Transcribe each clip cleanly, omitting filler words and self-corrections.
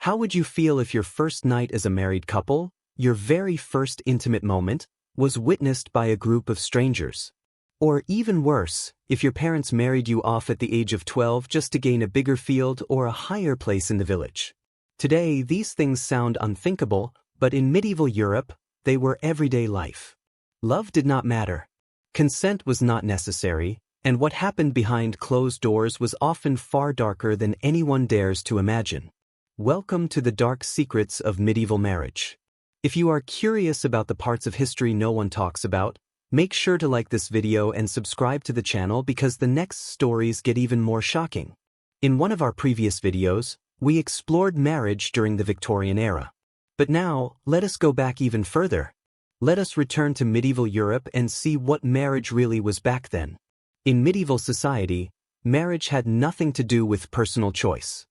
How would you feel if your first night as a married couple, your very first intimate moment, was witnessed by a group of strangers? Or even worse, if your parents married you off at the age of 12 just to gain a bigger field or a higher place in the village? Today, these things sound unthinkable, but in medieval Europe, they were everyday life. Love did not matter. Consent was not necessary, and what happened behind closed doors was often far darker than anyone dares to imagine. Welcome to the dark secrets of medieval marriage. If you are curious about the parts of history no one talks about, make sure to like this video and subscribe to the channel because the next stories get even more shocking. In one of our previous videos, we explored marriage during the Victorian era. But now, let us go back even further. Let us return to medieval Europe and see what marriage really was back then. In medieval society, marriage had nothing to do with personal choice.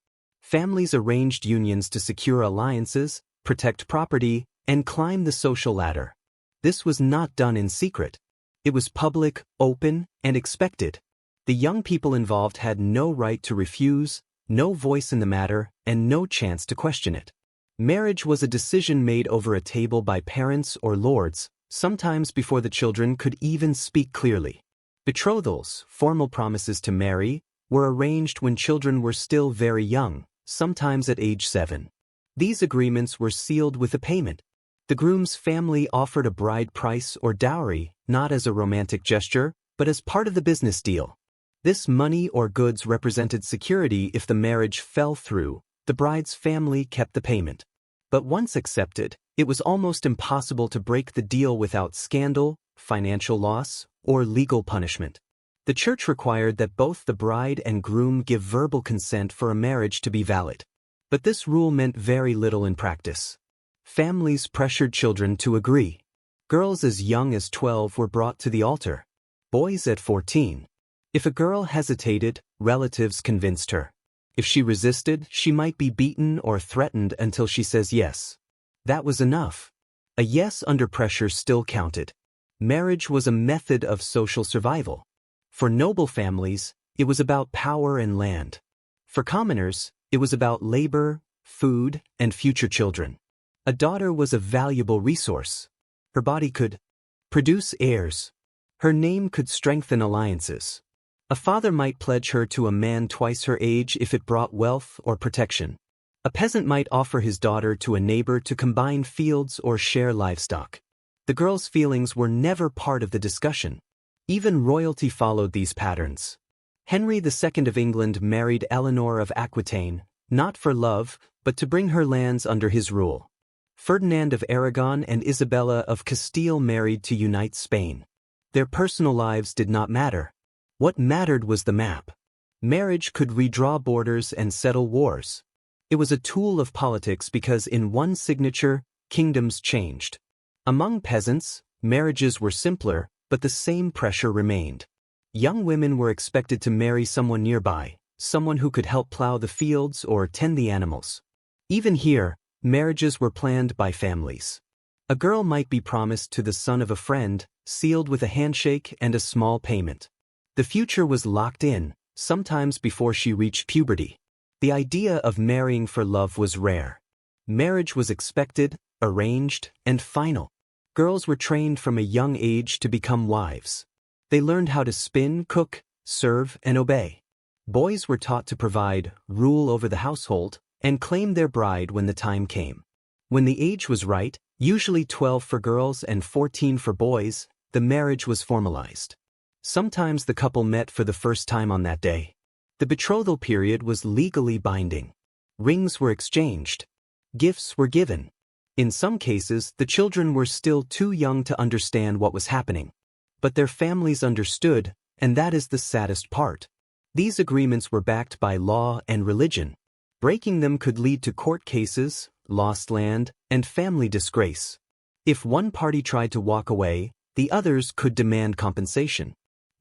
Families arranged unions to secure alliances, protect property, and climb the social ladder. This was not done in secret. It was public, open, and expected. The young people involved had no right to refuse, no voice in the matter, and no chance to question it. Marriage was a decision made over a table by parents or lords, sometimes before the children could even speak clearly. Betrothals, formal promises to marry, were arranged when children were still very young, sometimes at age 7. These agreements were sealed with a payment. The groom's family offered a bride price or dowry, not as a romantic gesture, but as part of the business deal. This money or goods represented security if the marriage fell through. The bride's family kept the payment. But once accepted, it was almost impossible to break the deal without scandal, financial loss, or legal punishment. The church required that both the bride and groom give verbal consent for a marriage to be valid. But this rule meant very little in practice. Families pressured children to agree. Girls as young as 12 were brought to the altar. Boys at 14. If a girl hesitated, relatives convinced her. If she resisted, she might be beaten or threatened until she says yes. That was enough. A yes under pressure still counted. Marriage was a method of social survival. For noble families, it was about power and land. For commoners, it was about labor, food, and future children. A daughter was a valuable resource. Her body could produce heirs. Her name could strengthen alliances. A father might pledge her to a man twice her age if it brought wealth or protection. A peasant might offer his daughter to a neighbor to combine fields or share livestock. The girl's feelings were never part of the discussion. Even royalty followed these patterns. Henry II of England married Eleanor of Aquitaine, not for love, but to bring her lands under his rule. Ferdinand of Aragon and Isabella of Castile married to unite Spain. Their personal lives did not matter. What mattered was the map. Marriage could redraw borders and settle wars. It was a tool of politics because in one signature, kingdoms changed. Among peasants, marriages were simpler, but the same pressure remained. Young women were expected to marry someone nearby, someone who could help plow the fields or tend the animals. Even here, marriages were planned by families. A girl might be promised to the son of a friend, sealed with a handshake and a small payment. The future was locked in, sometimes before she reached puberty. The idea of marrying for love was rare. Marriage was expected, arranged, and final. Girls were trained from a young age to become wives. They learned how to spin, cook, serve, and obey. Boys were taught to provide, rule over the household, and claim their bride when the time came. When the age was right, usually 12 for girls and 14 for boys, the marriage was formalized. Sometimes the couple met for the first time on that day. The betrothal period was legally binding. Rings were exchanged. Gifts were given. In some cases, the children were still too young to understand what was happening. But their families understood, and that is the saddest part. These agreements were backed by law and religion. Breaking them could lead to court cases, lost land, and family disgrace. If one party tried to walk away, the others could demand compensation.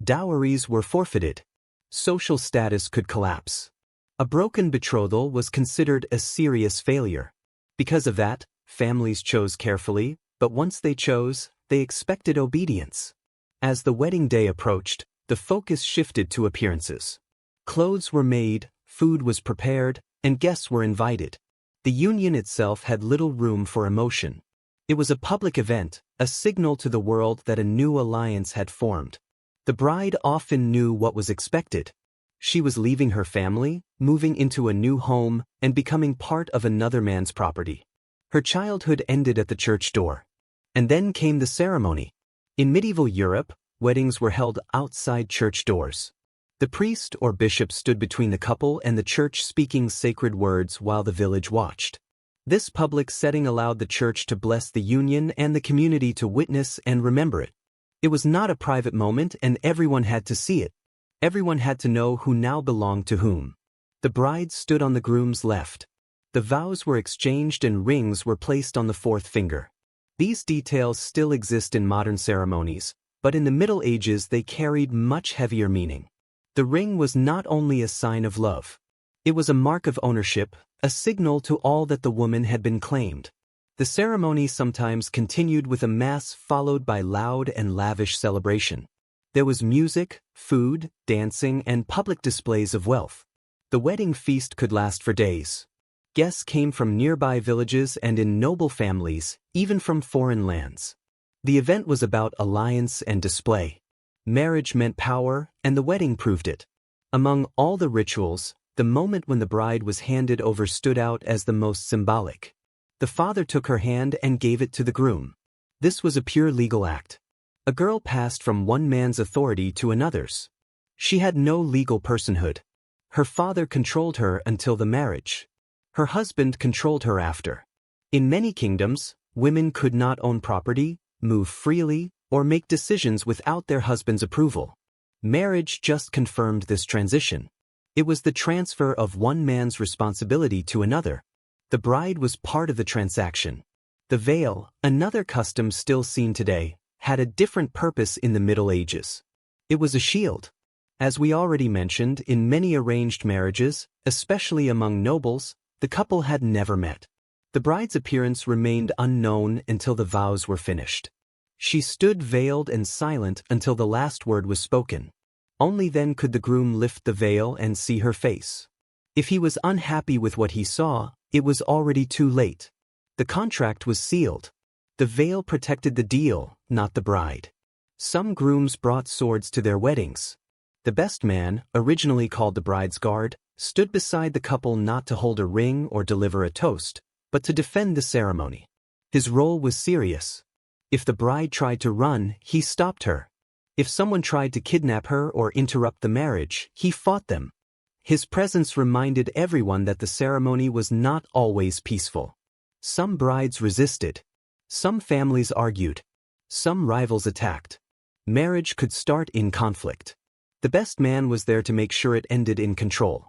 Dowries were forfeited. Social status could collapse. A broken betrothal was considered a serious failure. Because of that, families chose carefully, but once they chose, they expected obedience. As the wedding day approached, the focus shifted to appearances. Clothes were made, food was prepared, and guests were invited. The union itself had little room for emotion. It was a public event, a signal to the world that a new alliance had formed. The bride often knew what was expected. She was leaving her family, moving into a new home, and becoming part of another man's property. Her childhood ended at the church door. And then came the ceremony. In medieval Europe, weddings were held outside church doors. The priest or bishop stood between the couple and the church, speaking sacred words while the village watched. This public setting allowed the church to bless the union and the community to witness and remember it. It was not a private moment, and everyone had to see it. Everyone had to know who now belonged to whom. The bride stood on the groom's left. The vows were exchanged and rings were placed on the fourth finger. These details still exist in modern ceremonies, but in the Middle Ages they carried much heavier meaning. The ring was not only a sign of love. It was a mark of ownership, a signal to all that the woman had been claimed. The ceremony sometimes continued with a mass followed by loud and lavish celebration. There was music, food, dancing, and public displays of wealth. The wedding feast could last for days. Guests came from nearby villages and in noble families, even from foreign lands. The event was about alliance and display. Marriage meant power, and the wedding proved it. Among all the rituals, the moment when the bride was handed over stood out as the most symbolic. The father took her hand and gave it to the groom. This was a pure legal act. A girl passed from one man's authority to another's. She had no legal personhood. Her father controlled her until the marriage. Her husband controlled her after. In many kingdoms, women could not own property, move freely, or make decisions without their husband's approval. Marriage just confirmed this transition. It was the transfer of one man's responsibility to another. The bride was part of the transaction. The veil, another custom still seen today, had a different purpose in the Middle Ages. It was a shield. As we already mentioned, in many arranged marriages, especially among nobles, the couple had never met. The bride's appearance remained unknown until the vows were finished. She stood veiled and silent until the last word was spoken. Only then could the groom lift the veil and see her face. If he was unhappy with what he saw, it was already too late. The contract was sealed. The veil protected the deal, not the bride. Some grooms brought swords to their weddings. The best man, originally called the bride's guard, stood beside the couple not to hold a ring or deliver a toast, but to defend the ceremony. His role was serious. If the bride tried to run, he stopped her. If someone tried to kidnap her or interrupt the marriage, he fought them. His presence reminded everyone that the ceremony was not always peaceful. Some brides resisted. Some families argued. Some rivals attacked. Marriage could start in conflict. The best man was there to make sure it ended in control.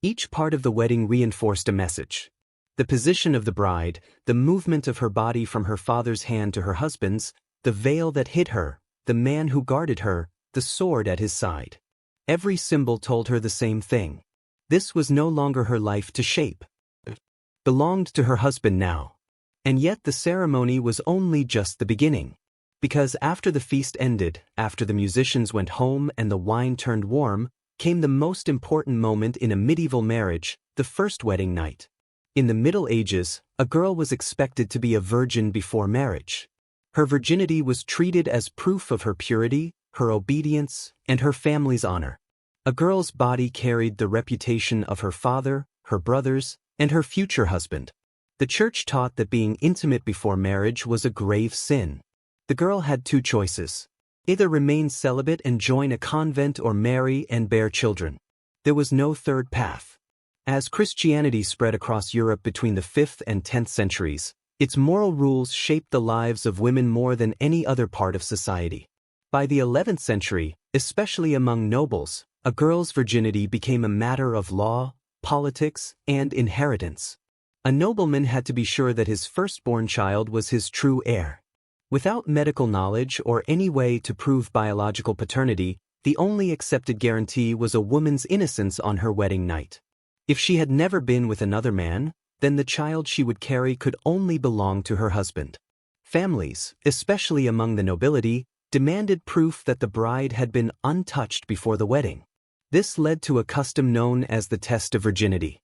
Each part of the wedding reinforced a message. The position of the bride, the movement of her body from her father's hand to her husband's, the veil that hid her, the man who guarded her, the sword at his side. Every symbol told her the same thing. This was no longer her life to shape. It belonged to her husband now. And yet the ceremony was only just the beginning. Because after the feast ended, after the musicians went home and the wine turned warm, came the most important moment in a medieval marriage, the first wedding night. In the Middle Ages, a girl was expected to be a virgin before marriage. Her virginity was treated as proof of her purity, her obedience, and her family's honor. A girl's body carried the reputation of her father, her brothers, and her future husband. The church taught that being intimate before marriage was a grave sin. The girl had two choices: either remain celibate and join a convent or marry and bear children. There was no third path. As Christianity spread across Europe between the 5th and 10th centuries, its moral rules shaped the lives of women more than any other part of society. By the 11th century, especially among nobles, a girl's virginity became a matter of law, politics, and inheritance. A nobleman had to be sure that his firstborn child was his true heir. Without medical knowledge or any way to prove biological paternity, the only accepted guarantee was a woman's innocence on her wedding night. If she had never been with another man, then the child she would carry could only belong to her husband. Families, especially among the nobility, demanded proof that the bride had been untouched before the wedding. This led to a custom known as the test of virginity.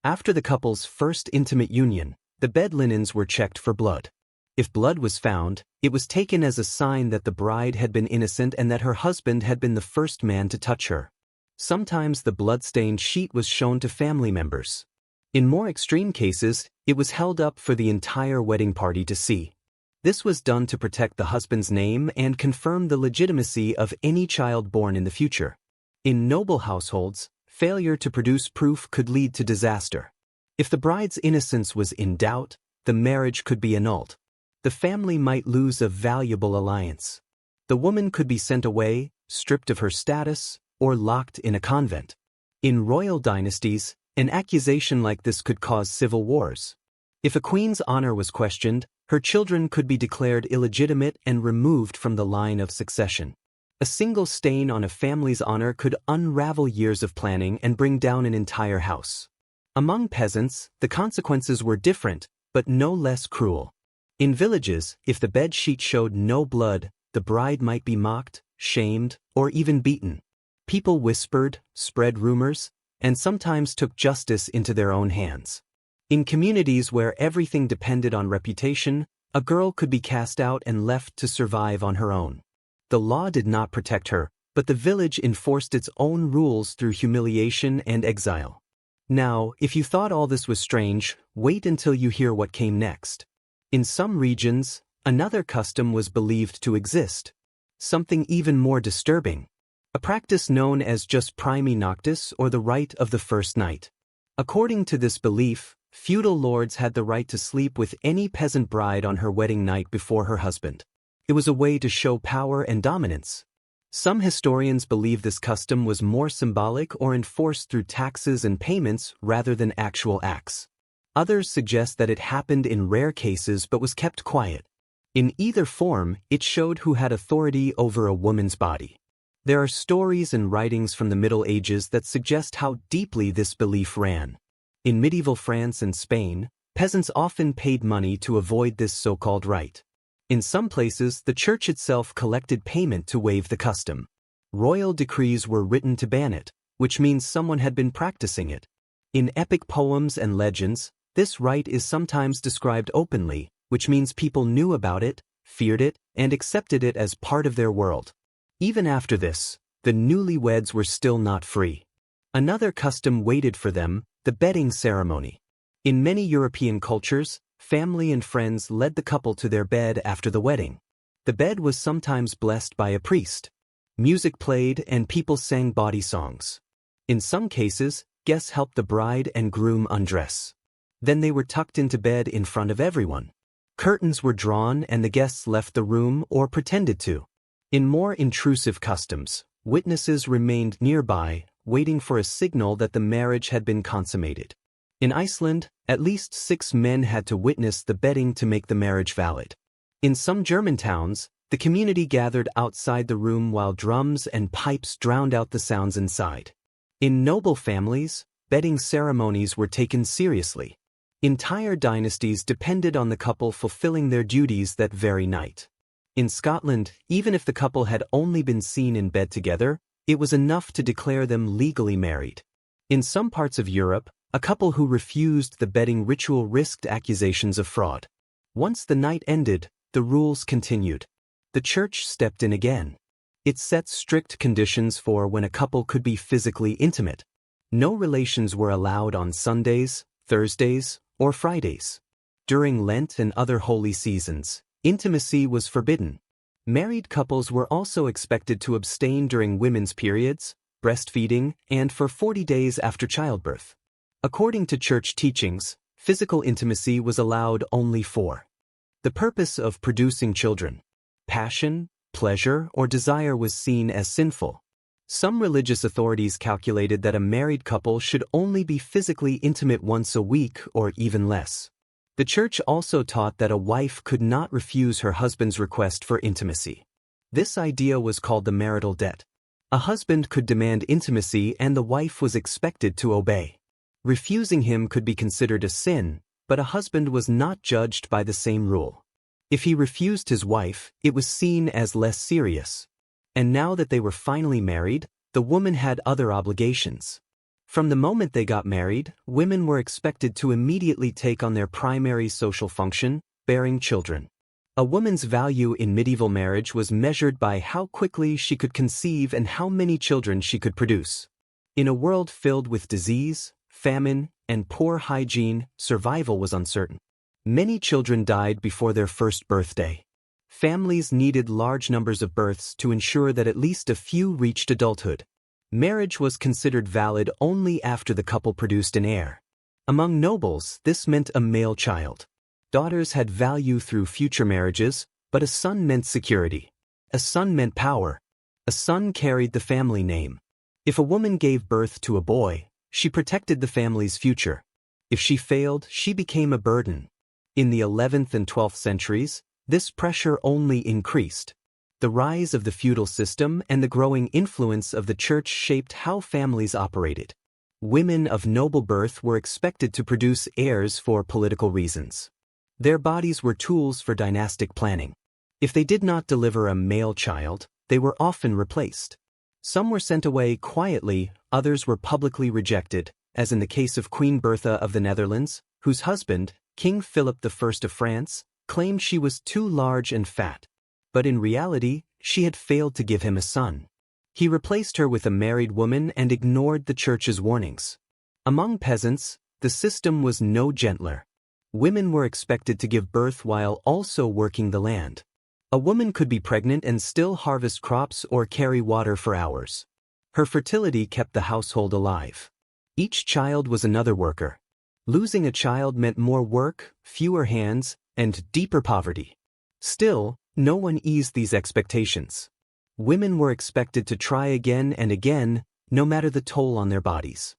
After the couple's first intimate union, the bed linens were checked for blood. If blood was found, it was taken as a sign that the bride had been innocent and that her husband had been the first man to touch her. Sometimes the blood-stained sheet was shown to family members. In more extreme cases, it was held up for the entire wedding party to see. This was done to protect the husband's name and confirm the legitimacy of any child born in the future. In noble households, failure to produce proof could lead to disaster. If the bride's innocence was in doubt, the marriage could be annulled. The family might lose a valuable alliance. The woman could be sent away, stripped of her status, or locked in a convent. In royal dynasties, an accusation like this could cause civil wars. If a queen's honor was questioned, her children could be declared illegitimate and removed from the line of succession. A single stain on a family's honor could unravel years of planning and bring down an entire house. Among peasants, the consequences were different, but no less cruel. In villages, if the bed sheet showed no blood, the bride might be mocked, shamed, or even beaten. People whispered, spread rumors, and sometimes took justice into their own hands. In communities where everything depended on reputation, a girl could be cast out and left to survive on her own. The law did not protect her, but the village enforced its own rules through humiliation and exile. Now, if you thought all this was strange, wait until you hear what came next. In some regions, another custom was believed to exist. Something even more disturbing. A practice known as just primi noctis, or the rite of the first night. According to this belief, feudal lords had the right to sleep with any peasant bride on her wedding night before her husband. It was a way to show power and dominance. Some historians believe this custom was more symbolic or enforced through taxes and payments rather than actual acts. Others suggest that it happened in rare cases but was kept quiet. In either form, it showed who had authority over a woman's body. There are stories and writings from the Middle Ages that suggest how deeply this belief ran. In medieval France and Spain, peasants often paid money to avoid this so-called rite. In some places, the church itself collected payment to waive the custom. Royal decrees were written to ban it, which means someone had been practicing it. In epic poems and legends, this rite is sometimes described openly, which means people knew about it, feared it, and accepted it as part of their world. Even after this, the newlyweds were still not free. Another custom waited for them, the bedding ceremony. In many European cultures, family and friends led the couple to their bed after the wedding. The bed was sometimes blessed by a priest. Music played and people sang bawdy songs. In some cases, guests helped the bride and groom undress. Then they were tucked into bed in front of everyone. Curtains were drawn and the guests left the room or pretended to. In more intrusive customs, witnesses remained nearby, waiting for a signal that the marriage had been consummated. In Iceland, at least 6 men had to witness the bedding to make the marriage valid. In some German towns, the community gathered outside the room while drums and pipes drowned out the sounds inside. In noble families, bedding ceremonies were taken seriously. Entire dynasties depended on the couple fulfilling their duties that very night. In Scotland, even if the couple had only been seen in bed together, it was enough to declare them legally married. In some parts of Europe, a couple who refused the bedding ritual risked accusations of fraud. Once the night ended, the rules continued. The church stepped in again. It set strict conditions for when a couple could be physically intimate. No relations were allowed on Sundays, Thursdays, or Fridays. During Lent and other holy seasons, intimacy was forbidden. Married couples were also expected to abstain during women's periods, breastfeeding, and for 40 days after childbirth. According to church teachings, physical intimacy was allowed only for the purpose of producing children. Passion, pleasure, or desire was seen as sinful. Some religious authorities calculated that a married couple should only be physically intimate once a week or even less. The church also taught that a wife could not refuse her husband's request for intimacy. This idea was called the marital debt. A husband could demand intimacy and the wife was expected to obey. Refusing him could be considered a sin, but a husband was not judged by the same rule. If he refused his wife, it was seen as less serious. And now that they were finally married, the woman had other obligations. From the moment they got married, women were expected to immediately take on their primary social function, bearing children. A woman's value in medieval marriage was measured by how quickly she could conceive and how many children she could produce. In a world filled with disease, famine, and poor hygiene, survival was uncertain. Many children died before their first birthday. Families needed large numbers of births to ensure that at least a few reached adulthood. Marriage was considered valid only after the couple produced an heir. Among nobles, this meant a male child. Daughters had value through future marriages, but a son meant security. A son meant power. A son carried the family name. If a woman gave birth to a boy, she protected the family's future. If she failed, she became a burden. In the 11th and 12th centuries, this pressure only increased. The rise of the feudal system and the growing influence of the church shaped how families operated. Women of noble birth were expected to produce heirs for political reasons. Their bodies were tools for dynastic planning. If they did not deliver a male child, they were often replaced. Some were sent away quietly, others were publicly rejected, as in the case of Queen Bertha of the Netherlands, whose husband, King Philip I of France, claimed she was too large and fat. But in reality, she had failed to give him a son. He replaced her with a married woman and ignored the church's warnings. Among peasants, the system was no gentler. Women were expected to give birth while also working the land. A woman could be pregnant and still harvest crops or carry water for hours. Her fertility kept the household alive. Each child was another worker. Losing a child meant more work, fewer hands, and deeper poverty. Still, no one eased these expectations. Women were expected to try again and again, no matter the toll on their bodies.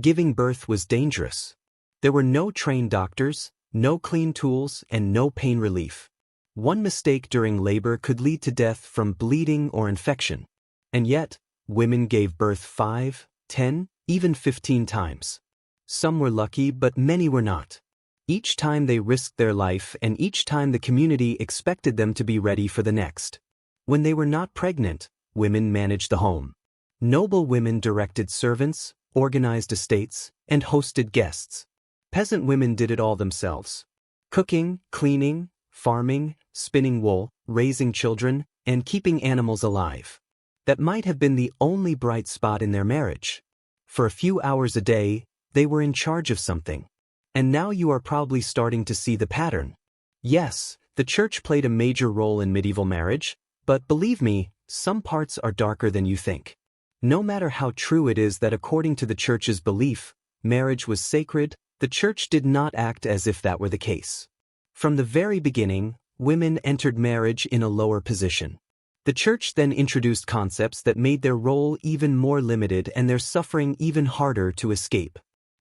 Giving birth was dangerous. There were no trained doctors, no clean tools, and no pain relief. One mistake during labor could lead to death from bleeding or infection. And yet, women gave birth 5, 10, even 15 times. Some were lucky, but many were not. Each time they risked their life, and each time the community expected them to be ready for the next. When they were not pregnant, women managed the home. Noble women directed servants, organized estates, and hosted guests. Peasant women did it all themselves. Cooking, cleaning, farming, spinning wool, raising children, and keeping animals alive. That might have been the only bright spot in their marriage. For a few hours a day, they were in charge of something. And now you are probably starting to see the pattern. Yes, the church played a major role in medieval marriage, but believe me, some parts are darker than you think. No matter how true it is that according to the church's belief, marriage was sacred, the church did not act as if that were the case. From the very beginning, women entered marriage in a lower position. The church then introduced concepts that made their role even more limited and their suffering even harder to escape.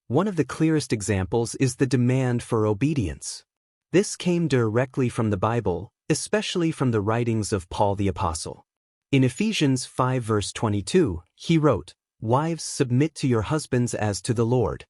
One of the clearest examples is the demand for obedience. This came directly from the Bible, especially from the writings of Paul the Apostle. In Ephesians 5 verse 22, he wrote, "Wives, submit to your husbands as to the Lord."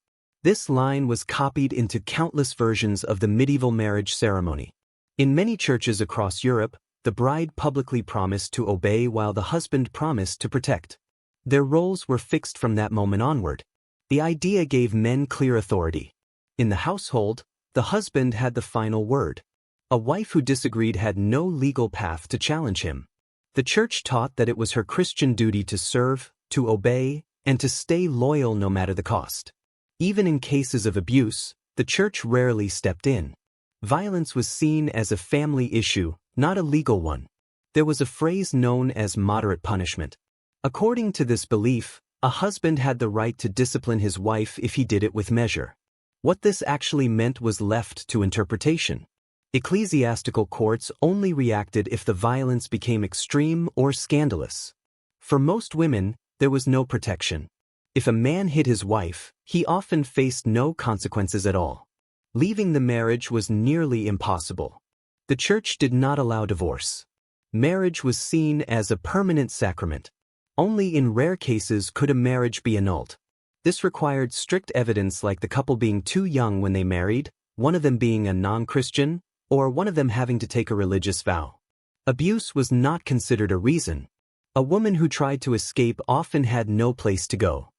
This line was copied into countless versions of the medieval marriage ceremony. In many churches across Europe, the bride publicly promised to obey while the husband promised to protect. Their roles were fixed from that moment onward. The idea gave men clear authority. In the household, the husband had the final word. A wife who disagreed had no legal path to challenge him. The church taught that it was her Christian duty to serve, to obey, and to stay loyal no matter the cost. Even in cases of abuse, the church rarely stepped in. Violence was seen as a family issue, not a legal one. There was a phrase known as moderate punishment. According to this belief, a husband had the right to discipline his wife if he did it with measure. What this actually meant was left to interpretation. Ecclesiastical courts only reacted if the violence became extreme or scandalous. For most women, there was no protection. If a man hit his wife, he often faced no consequences at all. Leaving the marriage was nearly impossible. The church did not allow divorce. Marriage was seen as a permanent sacrament. Only in rare cases could a marriage be annulled. This required strict evidence, like the couple being too young when they married, one of them being a non-Christian, or one of them having to take a religious vow. Abuse was not considered a reason. A woman who tried to escape often had no place to go.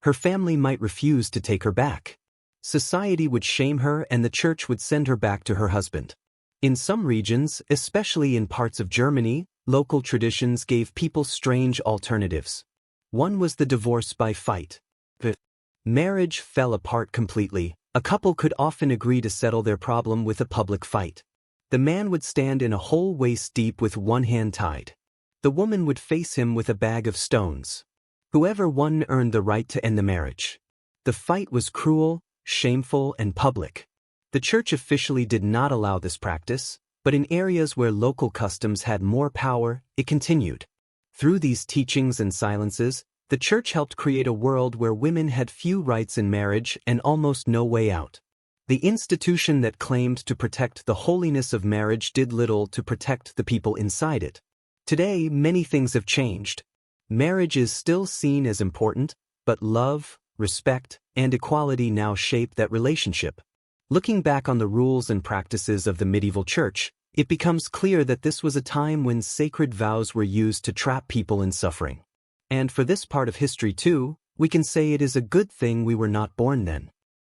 Her family might refuse to take her back. Society would shame her and the church would send her back to her husband. In some regions, especially in parts of Germany, local traditions gave people strange alternatives. One was the divorce by fight. If marriage fell apart completely, a couple could often agree to settle their problem with a public fight. The man would stand in a hole waist deep with one hand tied. The woman would face him with a bag of stones. Whoever won earned the right to end the marriage. The fight was cruel, shameful, and public. The church officially did not allow this practice, but in areas where local customs had more power, it continued. Through these teachings and silences, the church helped create a world where women had few rights in marriage and almost no way out. The institution that claimed to protect the holiness of marriage did little to protect the people inside it. Today, many things have changed. Marriage is still seen as important, but love, respect, and equality now shape that relationship. Looking back on the rules and practices of the medieval church, it becomes clear that this was a time when sacred vows were used to trap people in suffering. And for this part of history too, we can say it is a good thing we were not born then.